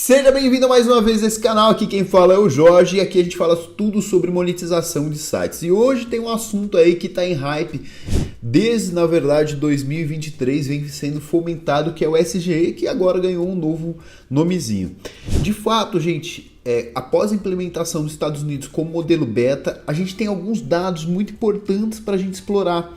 Seja bem-vindo mais uma vez a esse canal. Aqui quem fala é o Jorge e aqui a gente fala tudo sobre monetização de sites. E hoje tem um assunto aí que está em hype desde, na verdade, 2023, vem sendo fomentado, que é o SGE, que agora ganhou um novo nomezinho. De fato, gente, após a implementação nos Estados Unidos como modelo beta, a gente tem alguns dados muito importantes para a gente explorar.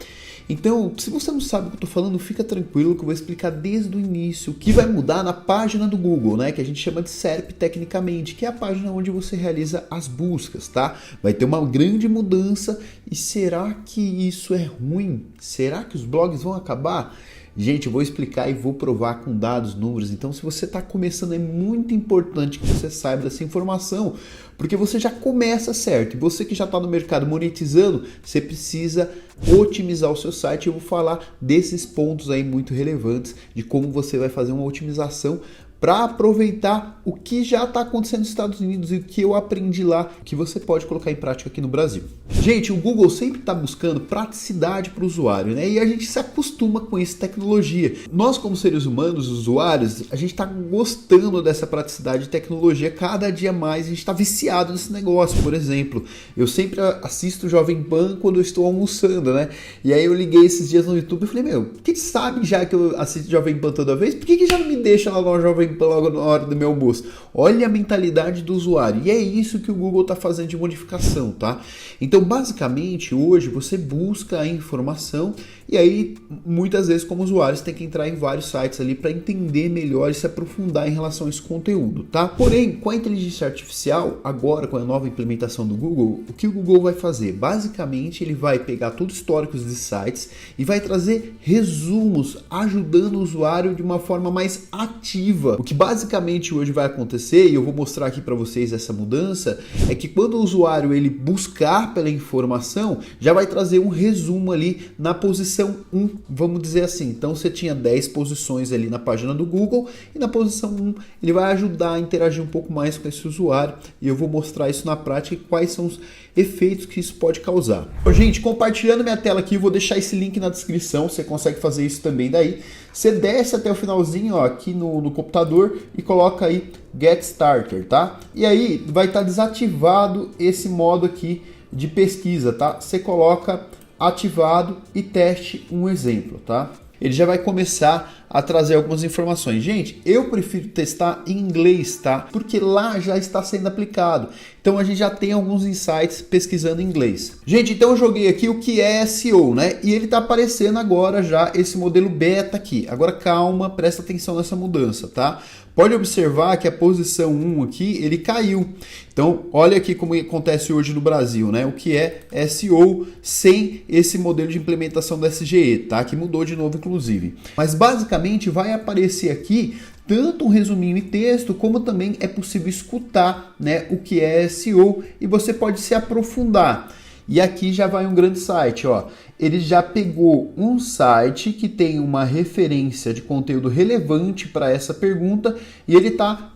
Então, se você não sabe o que eu estou falando, fica tranquilo que eu vou explicar desde o início o que vai mudar na página do Google, né? Que a gente chama de SERP tecnicamente, que é a página onde você realiza as buscas, tá? Vai ter uma grande mudança e será que isso é ruim? Será que os blogs vão acabar? Gente, eu vou explicar e vou provar com dados, números. Então, se você está começando, é muito importante que você saiba dessa informação, porque você já começa certo. E você que já está no mercado monetizando, você precisa otimizar o seu site. Eu vou falar desses pontos aí muito relevantes, de como você vai fazer uma otimização para aproveitar o que já está acontecendo nos Estados Unidos e o que eu aprendi lá, que você pode colocar em prática aqui no Brasil. Gente, o Google sempre está buscando praticidade para o usuário, né? E a gente se acostuma com essa tecnologia. Nós, como seres humanos, usuários, a gente está gostando dessa praticidade de tecnologia cada dia mais. A gente está viciado nesse negócio. Por exemplo, eu sempre assisto Jovem Pan quando eu estou almoçando, né? E aí eu liguei esses dias no YouTube e falei, meu, que sabe já que eu assisto Jovem Pan toda vez? Por que já não me deixa lá no Jovem logo na hora do meu almoço? Olha a mentalidade do usuário. E é isso que o Google está fazendo de modificação, tá? Então, basicamente, hoje você busca a informação e aí, muitas vezes, como usuário, você tem que entrar em vários sites ali para entender melhor e se aprofundar em relação a esse conteúdo, tá? Porém, com a inteligência artificial, agora com a nova implementação do Google, o que o Google vai fazer? Basicamente, ele vai pegar todos os históricos de sites e vai trazer resumos, ajudando o usuário de uma forma mais ativa. O que basicamente hoje vai acontecer, e eu vou mostrar aqui para vocês essa mudança, é que quando o usuário ele buscar pela informação, já vai trazer um resumo ali na posição 1, vamos dizer assim. Então você tinha 10 posições ali na página do Google e na posição 1 ele vai ajudar a interagir um pouco mais com esse usuário e eu vou mostrar isso na prática e quais são os efeitos que isso pode causar. Gente, compartilhando minha tela aqui, eu vou deixar esse link na descrição, você consegue fazer isso também daí. Você desce até o finalzinho, ó, aqui no computador e coloca aí Get Starter, tá? E aí vai estar desativado esse modo aqui de pesquisa, tá? Você coloca ativado e teste um exemplo, tá? Ele já vai começar a trazer algumas informações. Gente, eu prefiro testar em inglês, tá? Porque lá já está sendo aplicado. Então a gente já tem alguns insights pesquisando em inglês. Gente, então eu joguei aqui o que é SEO, né? E ele está aparecendo agora já esse modelo beta aqui. Agora calma, presta atenção nessa mudança, tá? Pode observar que a posição 1 aqui, ele caiu. Então, olha aqui como acontece hoje no Brasil, né? O que é SEO sem esse modelo de implementação da SGE, tá? Que mudou de novo, inclusive. Mas, basicamente, vai aparecer aqui tanto um resuminho em texto, como também é possível escutar, né, o que é SEO e você pode se aprofundar. E aqui já vai um grande site, ó. Ele já pegou um site que tem uma referência de conteúdo relevante para essa pergunta e ele está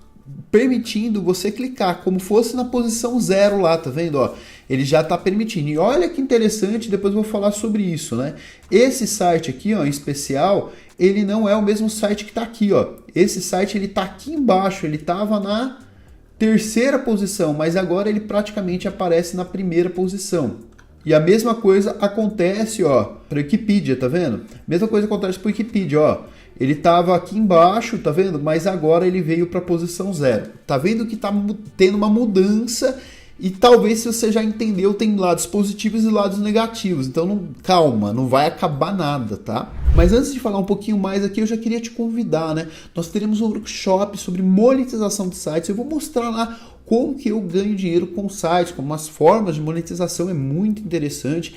permitindo você clicar como fosse na posição 0 lá, tá vendo? Ó, ele já está permitindo. E olha que interessante, depois eu vou falar sobre isso, né? Esse site aqui, ó, em especial, ele não é o mesmo site que está aqui, ó. Esse site ele está aqui embaixo, ele estava na terceira posição, mas agora ele praticamente aparece na primeira posição. E a mesma coisa acontece, ó, para a Wikipedia, tá vendo? Mesma coisa acontece para a Wikipedia, ó. Ele estava aqui embaixo, tá vendo? Mas agora ele veio para a posição 0. Tá vendo que está tendo uma mudança e talvez, se você já entendeu, tem lados positivos e lados negativos. Então, calma, não vai acabar nada, tá? Mas antes de falar um pouquinho mais aqui, eu já queria te convidar, né? Nós teremos um workshop sobre monetização de sites. Eu vou mostrar lá como que eu ganho dinheiro com sites, como as formas de monetização, é muito interessante.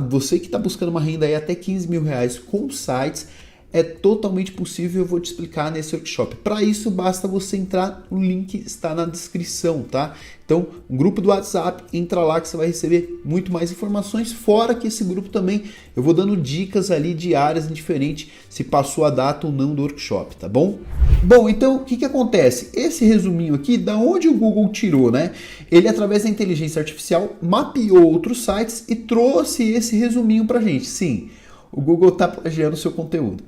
Você que está buscando uma renda aí até 15 mil reais com sites, é totalmente possível, eu vou te explicar nesse workshop. Para isso, basta você entrar, o link está na descrição, tá? Então, um grupo do WhatsApp, entra lá que você vai receber muito mais informações, fora que esse grupo também, eu vou dando dicas ali diárias indiferente se passou a data ou não do workshop, tá bom? Bom, então, o que acontece? Esse resuminho aqui, da onde o Google tirou, né? Ele, através da inteligência artificial, mapeou outros sites e trouxe esse resuminho pra gente. Sim, o Google está plagiando o seu conteúdo.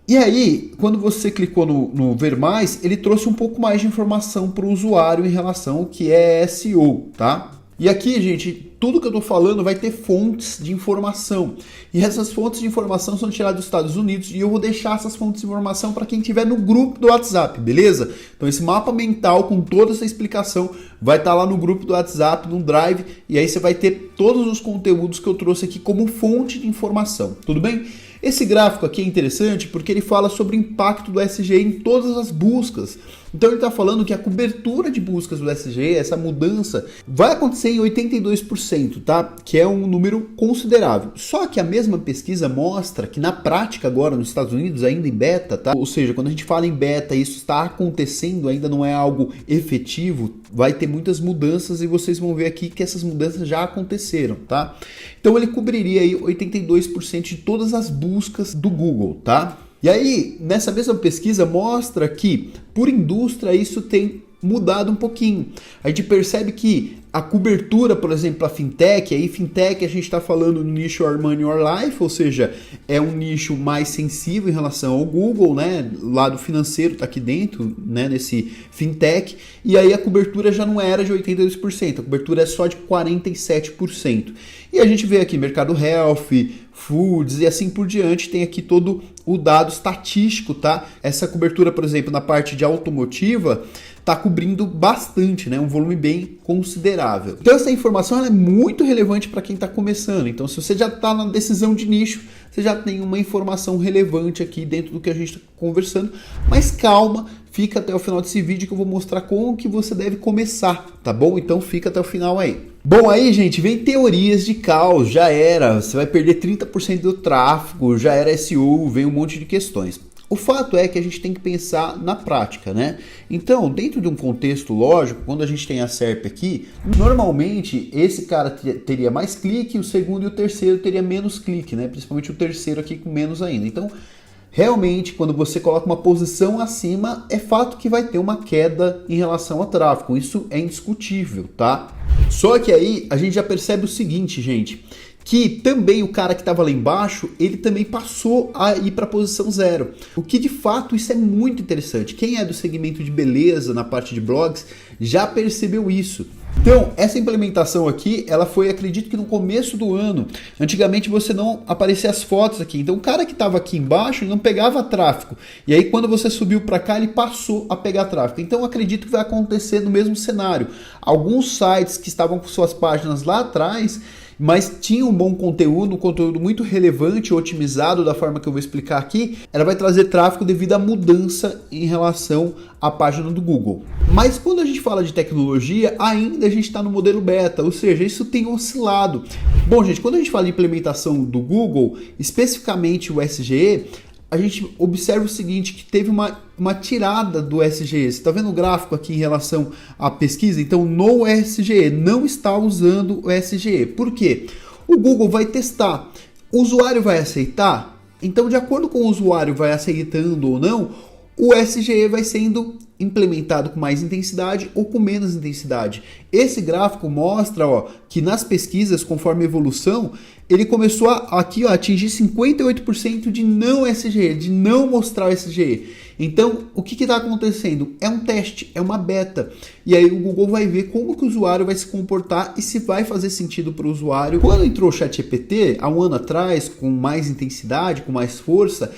E aí, quando você clicou no Ver Mais, ele trouxe um pouco mais de informação para o usuário em relação ao que é SEO, tá? E aqui, gente, tudo que eu tô falando vai ter fontes de informação. E essas fontes de informação são tiradas dos Estados Unidos e eu vou deixar essas fontes de informação para quem estiver no grupo do WhatsApp, beleza? Então esse mapa mental com toda essa explicação vai estar lá no grupo do WhatsApp, no Drive, e aí você vai ter todos os conteúdos que eu trouxe aqui como fonte de informação, tudo bem? Esse gráfico aqui é interessante porque ele fala sobre o impacto do SGE em todas as buscas. Então ele está falando que a cobertura de buscas do SGE, essa mudança, vai acontecer em 82%, tá? Que é um número considerável. Só que a mesma pesquisa mostra que na prática agora nos Estados Unidos, ainda em beta, tá? Ou seja, quando a gente fala em beta, isso está acontecendo, ainda não é algo efetivo, vai ter muitas mudanças e vocês vão ver aqui que essas mudanças já aconteceram, tá? Então ele cobriria aí 82% de todas as buscas do Google, tá? E aí, nessa mesma pesquisa mostra que, por indústria, isso tem mudado um pouquinho. A gente percebe que a cobertura, por exemplo, a fintech, aí fintech a gente está falando no nicho Your Money, Your Life, ou seja, é um nicho mais sensível em relação ao Google, né? O lado financeiro está aqui dentro, né? Nesse fintech, e aí a cobertura já não era de 82%, a cobertura é só de 47%. E a gente vê aqui mercado health, foods e assim por diante, tem aqui todo o dado estatístico, tá? Essa cobertura, por exemplo, na parte de automotiva, está cobrindo bastante, né? Um volume bem considerável. Então essa informação ela é muito relevante para quem está começando. Então se você já está na decisão de nicho, você já tem uma informação relevante aqui dentro do que a gente está conversando. Mas calma, fica até o final desse vídeo que eu vou mostrar como que você deve começar, tá bom? Então fica até o final aí. Bom, aí, gente, vem teorias de caos, já era, você vai perder 30% do tráfego, já era SEO, vem um monte de questões. O fato é que a gente tem que pensar na prática, né? Então, dentro de um contexto lógico, quando a gente tem a SERP aqui, normalmente esse cara teria mais clique, o segundo e o terceiro teria menos clique, né? Principalmente o terceiro aqui com menos ainda. Então, realmente, quando você coloca uma posição acima, é fato que vai ter uma queda em relação ao tráfego. Isso é indiscutível, tá? Só que aí a gente já percebe o seguinte, gente, que também o cara que estava lá embaixo, ele também passou a ir para a posição 0. O que de fato isso é muito interessante. Quem é do segmento de beleza na parte de blogs já percebeu isso. Então, essa implementação aqui, ela foi, acredito que no começo do ano. Antigamente você não aparecia as fotos aqui. Então, o cara que estava aqui embaixo, ele não pegava tráfego. E aí, quando você subiu para cá, ele passou a pegar tráfego. Então, acredito que vai acontecer no mesmo cenário. Alguns sites que estavam com suas páginas lá atrás, mas tinha um bom conteúdo, um conteúdo muito relevante, otimizado da forma que eu vou explicar aqui, ela vai trazer tráfego devido à mudança em relação à página do Google. Mas quando a gente fala de tecnologia, ainda a gente está no modelo beta, ou seja, isso tem oscilado. Bom, gente, quando a gente fala de implementação do Google, especificamente o SGE, a gente observa o seguinte, que teve uma tirada do SGE. Você está vendo o gráfico aqui em relação à pesquisa? Então, no SGE, não está usando o SGE. Por quê? O Google vai testar. O usuário vai aceitar? Então, de acordo com o usuário vai aceitando ou não, o SGE vai sendo implementado com mais intensidade ou com menos intensidade. Esse gráfico mostra que nas pesquisas, conforme a evolução, ele começou a atingir 58% de não SGE, de não mostrar o SGE. Então, o que está acontecendo? É um teste, é uma beta. E aí o Google vai ver como que o usuário vai se comportar e se vai fazer sentido para o usuário. Quando entrou o ChatGPT, há um ano atrás, com mais intensidade, com mais força,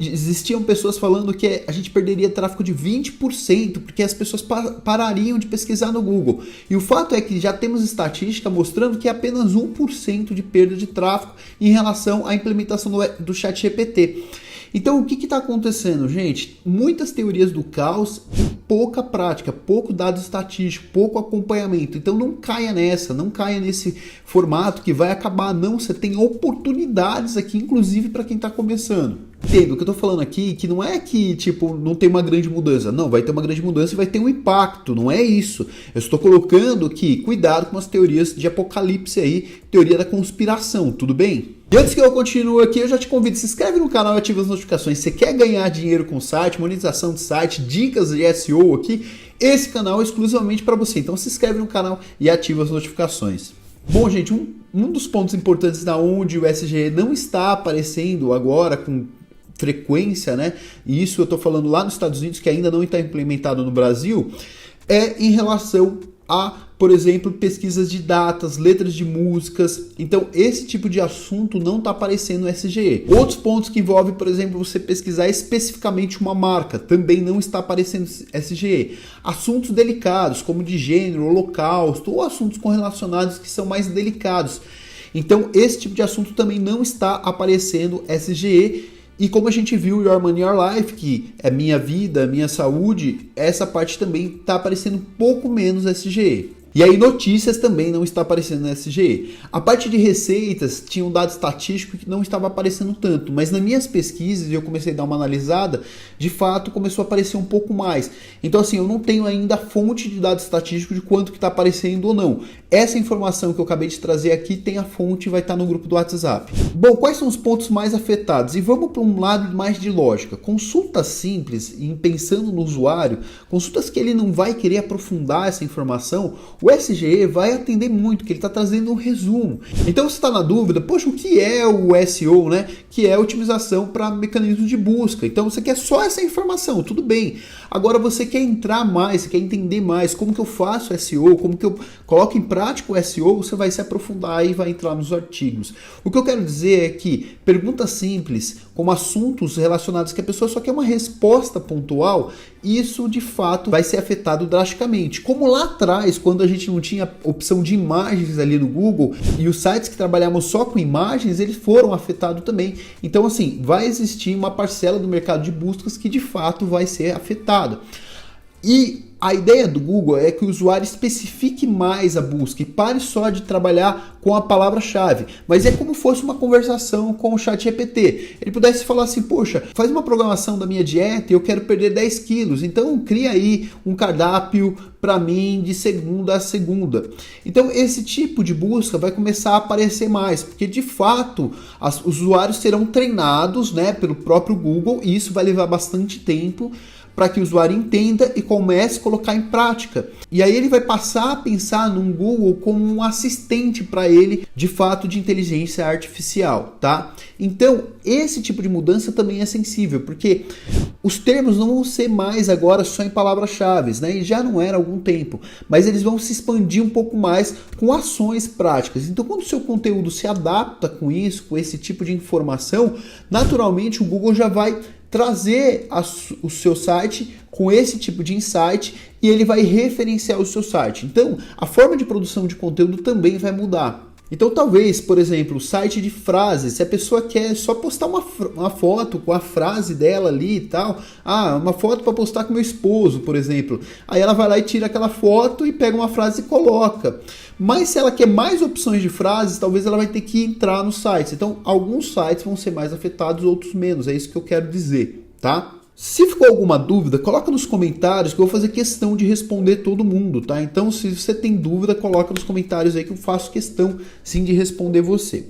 existiam pessoas falando que a gente perderia tráfego de 20%, porque as pessoas parariam de pesquisar no Google. E o fato é que já temos estatística mostrando que é apenas 1% de perda de tráfego em relação à implementação do ChatGPT. Então, o que está acontecendo, gente? Muitas teorias do caos e pouca prática, pouco dado estatístico, pouco acompanhamento. Então, não caia nessa, não caia nesse formato que vai acabar. Não, você tem oportunidades aqui, inclusive para quem está começando. Entendo o que eu estou falando aqui, que não é que tipo não tem uma grande mudança. Não, vai ter uma grande mudança e vai ter um impacto, não é isso. Eu estou colocando que cuidado com as teorias de apocalipse aí, teoria da conspiração, tudo bem? E antes que eu continue aqui, eu já te convido, se inscreve no canal e ativa as notificações. Você quer ganhar dinheiro com o site, monetização de site, dicas de SEO aqui? Esse canal é exclusivamente para você. Então se inscreve no canal e ativa as notificações. Bom, gente, um dos pontos importantes da onde o SGE não está aparecendo agora com frequência, né? E isso eu estou falando lá nos Estados Unidos, que ainda não está implementado no Brasil, é em relação a, por exemplo, pesquisas de datas, letras de músicas. Então esse tipo de assunto não está aparecendo no SGE. Outros pontos que envolvem, por exemplo, você pesquisar especificamente uma marca, também não está aparecendo no SGE. Assuntos delicados, como de gênero, holocausto, ou assuntos correlacionados que são mais delicados. Então esse tipo de assunto também não está aparecendo no SGE. E como a gente viu Your Money, Your Life, que é minha vida, minha saúde, essa parte também está aparecendo um pouco menos no SGE. E aí notícias também não está aparecendo no SGE. A parte de receitas tinha um dado estatístico que não estava aparecendo tanto, mas nas minhas pesquisas, eu comecei a dar uma analisada, de fato começou a aparecer um pouco mais. Então assim, eu não tenho ainda a fonte de dado estatístico de quanto que está aparecendo ou não. Essa informação que eu acabei de trazer aqui tem a fonte e vai estar no grupo do WhatsApp. Bom, quais são os pontos mais afetados? E vamos para um lado mais de lógica. Consultas simples, em pensando no usuário, consultas que ele não vai querer aprofundar essa informação, o SGE vai atender muito, que ele está trazendo um resumo. Então você está na dúvida, poxa, o que é o SEO, né? Que é otimização para mecanismos de busca. Então você quer só essa informação, tudo bem. Agora você quer entrar mais, você quer entender mais como que eu faço SEO, como que eu coloco em prática o SEO, você vai se aprofundar e vai entrar nos artigos. O que eu quero dizer é que perguntas simples, como assuntos relacionados que a pessoa só quer uma resposta pontual, isso de fato vai ser afetado drasticamente. Como lá atrás, quando a gente não tinha opção de imagens ali no Google e os sites que trabalhavam só com imagens, eles foram afetados também. Então assim, vai existir uma parcela do mercado de buscas que de fato vai ser afetada. E a ideia do Google é que o usuário especifique mais a busca e pare só de trabalhar com a palavra-chave. Mas é como se fosse uma conversação com o ChatGPT. Ele pudesse falar assim, poxa, faz uma programação da minha dieta e eu quero perder 10 quilos. Então cria aí um cardápio para mim de segunda a segunda. Então esse tipo de busca vai começar a aparecer mais, porque de fato os usuários serão treinados, né, pelo próprio Google e isso vai levar bastante tempo para que o usuário entenda e comece a colocar em prática. E aí ele vai passar a pensar no Google como um assistente para ele, de fato, de inteligência artificial, tá? Então, esse tipo de mudança também é sensível, porque os termos não vão ser mais agora só em palavras-chave, né? E já não era há algum tempo, mas eles vão se expandir um pouco mais com ações práticas. Então, quando o seu conteúdo se adapta com isso, com esse tipo de informação, naturalmente o Google já vai trazer o seu site com esse tipo de insight e ele vai referenciar o seu site. Então, a forma de produção de conteúdo também vai mudar. Então, talvez, por exemplo, o site de frases, se a pessoa quer só postar uma foto com a frase dela ali e tal, uma foto para postar com meu esposo, por exemplo, aí ela vai lá e tira aquela foto e pega uma frase e coloca. Mas se ela quer mais opções de frases, talvez ela vai ter que entrar no site. Então, alguns sites vão ser mais afetados, outros menos, é isso que eu quero dizer, tá? Se ficou alguma dúvida, coloca nos comentários que eu vou fazer questão de responder todo mundo, tá? Então, se você tem dúvida, coloca nos comentários aí que eu faço questão, sim, de responder você.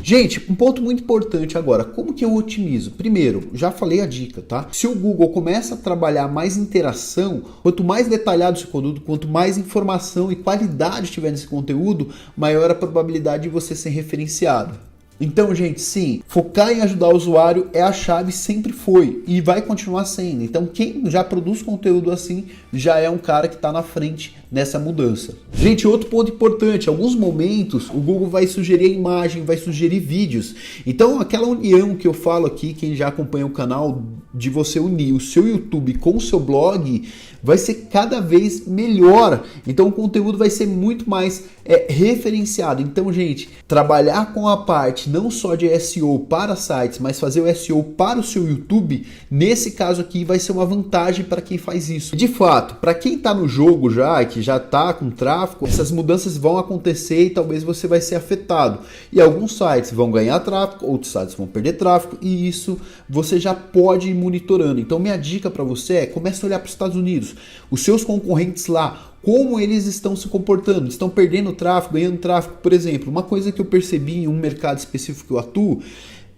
Gente, um ponto muito importante agora, como que eu otimizo? Primeiro, já falei a dica, tá? Se o Google começa a trabalhar mais interação, quanto mais detalhado o seu conteúdo, quanto mais informação e qualidade tiver nesse conteúdo, maior a probabilidade de você ser referenciado. Então, gente, sim, focar em ajudar o usuário é a chave, sempre foi e vai continuar sendo. Então, quem já produz conteúdo assim já é um cara que está na frente nessa mudança. Gente, outro ponto importante, em alguns momentos o Google vai sugerir a imagem, vai sugerir vídeos. Então, aquela união que eu falo aqui, quem já acompanha o canal, de você unir o seu YouTube com o seu blog, vai ser cada vez melhor. Então o conteúdo vai ser muito mais referenciado. Então, gente, trabalhar com a parte não só de SEO para sites, mas fazer o SEO para o seu YouTube, nesse caso aqui vai ser uma vantagem para quem faz isso. De fato, para quem está no jogo já, que já está com tráfego, essas mudanças vão acontecer e talvez você vai ser afetado. E alguns sites vão ganhar tráfego, outros sites vão perder tráfego, e isso você já pode ir monitorando. Então minha dica para você é, comece a olhar para os Estados Unidos, os seus concorrentes lá, como eles estão se comportando, estão perdendo tráfego, ganhando tráfego. Por exemplo, uma coisa que eu percebi em um mercado específico que eu atuo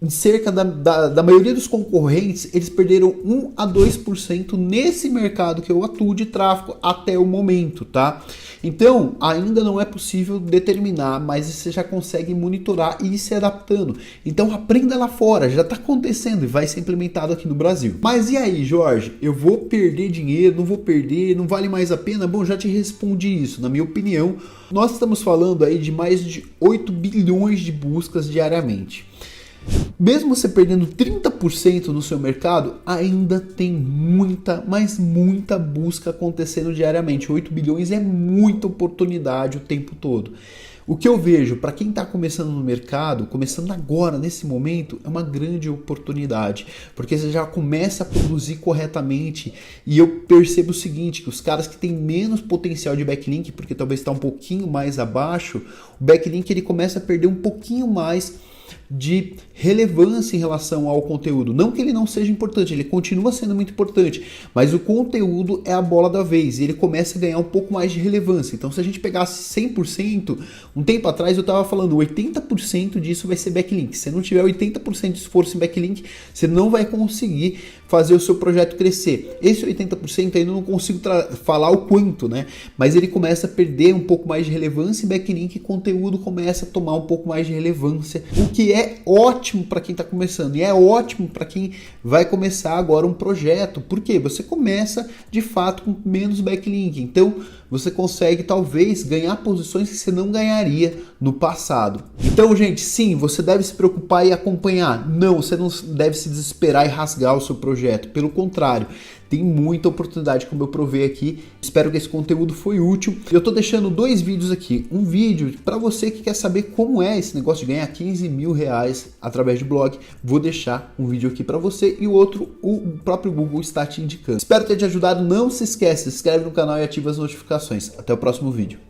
em cerca da maioria dos concorrentes, eles perderam 1 a 2% nesse mercado que eu atuo de tráfego até o momento, tá? Então, ainda não é possível determinar, mas você já consegue monitorar e ir se adaptando. Então, aprenda lá fora, já está acontecendo e vai ser implementado aqui no Brasil. Mas e aí, Jorge? Eu vou perder dinheiro? Não vou perder? Não vale mais a pena? Bom, já te respondi isso. Na minha opinião, nós estamos falando aí de mais de 8 bilhões de buscas diariamente. Mesmo você perdendo 30% no seu mercado, ainda tem muita, mas muita busca acontecendo diariamente. 8 bilhões é muita oportunidade o tempo todo. O que eu vejo para quem está começando no mercado, começando agora, nesse momento, é uma grande oportunidade, porque você já começa a produzir corretamente e eu percebo o seguinte, que os caras que têm menos potencial de backlink, porque talvez está um pouquinho mais abaixo, o backlink ele começa a perder um pouquinho mais de relevância em relação ao conteúdo. Não que ele não seja importante, ele continua sendo muito importante, mas o conteúdo é a bola da vez e ele começa a ganhar um pouco mais de relevância. Então, se a gente pegasse 100%, um tempo atrás eu estava falando 80% disso vai ser backlink. Se não tiver 80% de esforço em backlink, você não vai conseguir fazer o seu projeto crescer. Esse 80% ainda não consigo falar o quanto, né? Mas ele começa a perder um pouco mais de relevância em backlink e conteúdo começa a tomar um pouco mais de relevância, o que é ótimo para quem está começando e é ótimo para quem vai começar agora um projeto, porque você começa de fato com menos backlink, então você consegue talvez ganhar posições que você não ganharia no passado. Então, gente, sim, você deve se preocupar e acompanhar. Não, você não deve se desesperar e rasgar o seu projeto. Pelo contrário, tem muita oportunidade, como eu provei aqui. Espero que esse conteúdo foi útil. Eu tô deixando 2 vídeos aqui. Um vídeo para você que quer saber como é esse negócio de ganhar 15 mil reais através de blog. Vou deixar um vídeo aqui para você e o outro o próprio Google está te indicando. Espero ter te ajudado. Não se esquece, se inscreve no canal e ativa as notificações. Até o próximo vídeo.